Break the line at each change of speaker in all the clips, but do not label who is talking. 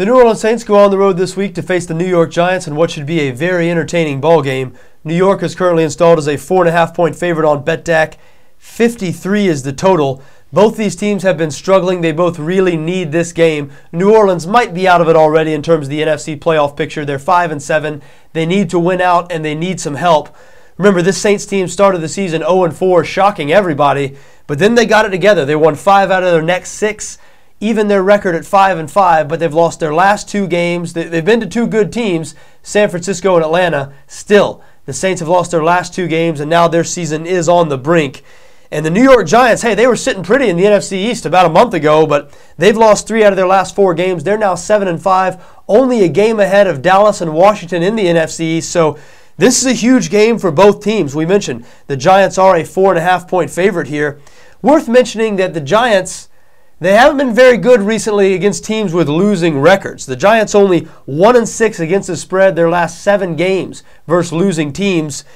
The New Orleans Saints go on the road this week to face the New York Giants in what should be a very entertaining ball game. New York is currently installed as a 4.5-point favorite on BETDAQ. 53 is the total. Both these teams have been struggling. They both really need this game. New Orleans might be out of it already in terms of the NFC playoff picture. They're 5-7. They need to win out, and they need some help. Remember, this Saints team started the season 0-4, shocking everybody, but then they got it together. They won 5 out of their next 6. Even their record at 5-5, but they've lost their last 2 games. They've been to 2 good teams, San Francisco and Atlanta. Still, the Saints have lost their last 2 games, and now their season is on the brink. And the New York Giants, hey, they were sitting pretty in the NFC East about a month ago, but they've lost 3 out of their last 4 games. They're now 7-5, only a game ahead of Dallas and Washington in the NFC East. So this is a huge game for both teams. We mentioned the Giants are a 4.5-point favorite here. Worth mentioning that the Giants, they haven't been very good recently against teams with losing records. The Giants only 1-6 against the spread their last 7 games versus losing teams,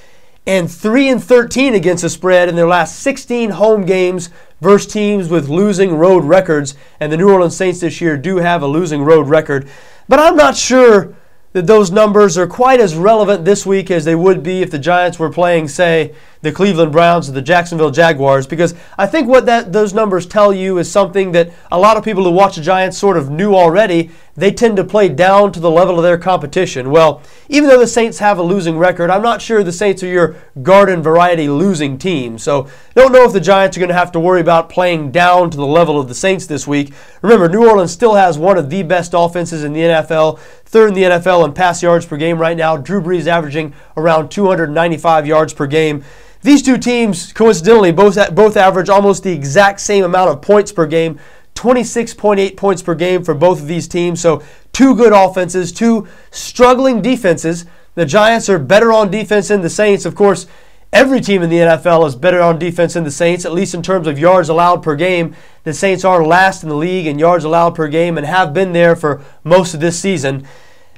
and 3-13 against the spread in their last 16 home games versus teams with losing road records. And the New Orleans Saints this year do have a losing road record. But I'm not sure that those numbers are quite as relevant this week as they would be if the Giants were playing, say, the Cleveland Browns or the Jacksonville Jaguars, because I think what those numbers tell you is something that a lot of people who watch the Giants sort of knew already. They tend to play down to the level of their competition. Well, even though the Saints have a losing record, I'm not sure the Saints are your garden variety losing team. So don't know if the Giants are going to have to worry about playing down to the level of the Saints this week. Remember, New Orleans still has one of the best offenses in the NFL, 3rd in the NFL in pass yards per game right now. Drew Brees averaging around 295 yards per game. These two teams, coincidentally, both average almost the exact same amount of points per game, 26.8 points per game for both of these teams. So 2 good offenses, 2 struggling defenses. The Giants are better on defense than the Saints. Of course, every team in the NFL is better on defense than the Saints, at least in terms of yards allowed per game. The Saints are last in the league in yards allowed per game and have been there for most of this season.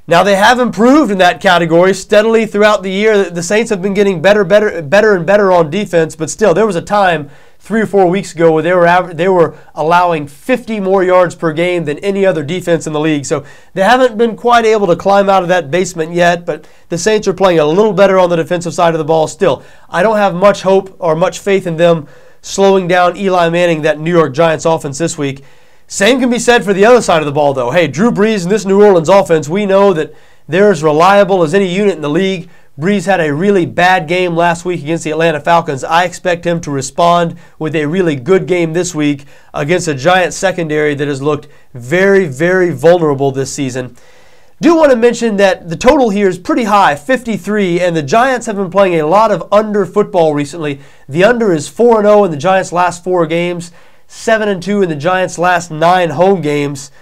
Now, they have improved in that category steadily throughout the year. The Saints have been getting better and better on defense, but still, there was a time 3 or 4 weeks ago where they were allowing 50 more yards per game than any other defense in the league. So they haven't been quite able to climb out of that basement yet, but the Saints are playing a little better on the defensive side of the ball still. I don't have much hope or much faith in them slowing down Eli Manning, that New York Giants offense this week. Same can be said for the other side of the ball, though. Hey, Drew Brees and this New Orleans offense, we know that they're as reliable as any unit in the league. Brees had a really bad game last week against the Atlanta Falcons. I expect him to respond with a really good game this week against a Giants secondary that has looked very, very vulnerable this season. Do want to mention that the total here is pretty high, 53, and the Giants have been playing a lot of under football recently. The under is 4-0 in the Giants' last 4 games. 7-2 in the Giants' last 9 home games.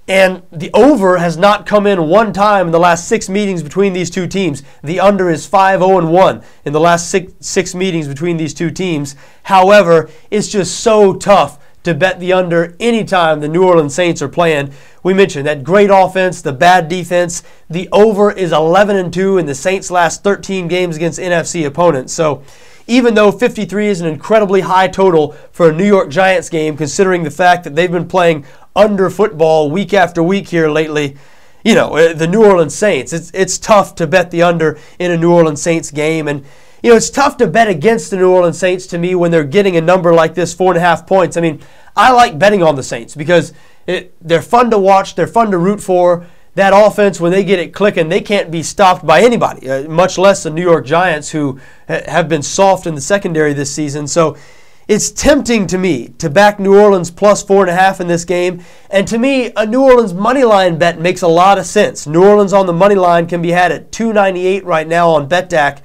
And the over has not come in one time in the last 6 meetings between these two teams. The under is 5-0-1 in the last six meetings between these two teams. However, it's just so tough to bet the under anytime the New Orleans Saints are playing. We mentioned that great offense, the bad defense. The over is 11-2 in the Saints' last 13 games against NFC opponents. So even though 53 is an incredibly high total for a New York Giants game, considering the fact that they've been playing under football week after week here lately, you know, the New Orleans Saints, it's tough to bet the under in a New Orleans Saints game. And, you know, it's tough to bet against the New Orleans Saints to me when they're getting a number like this, 4.5 points. I mean, I like betting on the Saints because they're fun to watch, they're fun to root for. That offense, when they get it clicking, they can't be stopped by anybody, much less the New York Giants, who have been soft in the secondary this season. So it's tempting to me to back New Orleans plus 4.5 in this game. And to me, a New Orleans money line bet makes a lot of sense. New Orleans on the money line can be had at $2.98 right now on BETDAQ.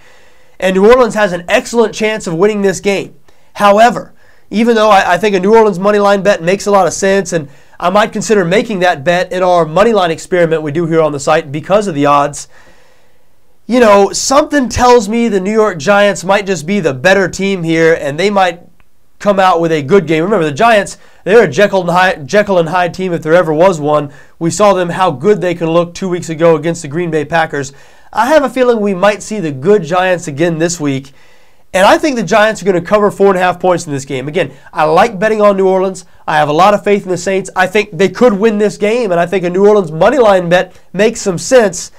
And New Orleans has an excellent chance of winning this game. However, even though I think a New Orleans money line bet makes a lot of sense, and I might consider making that bet in our moneyline experiment we do here on the site because of the odds, you know, something tells me the New York Giants might just be the better team here, and they might come out with a good game. Remember, the Giants, they're a Jekyll and Hyde team if there ever was one. We saw them how good they can look 2 weeks ago against the Green Bay Packers. I have a feeling we might see the good Giants again this week. And I think the Giants are going to cover 4.5 points in this game. Again, I like betting on New Orleans. I have a lot of faith in the Saints. I think they could win this game, and I think a New Orleans money line bet makes some sense.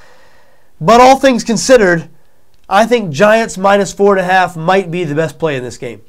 But all things considered, I think Giants minus 4.5 might be the best play in this game.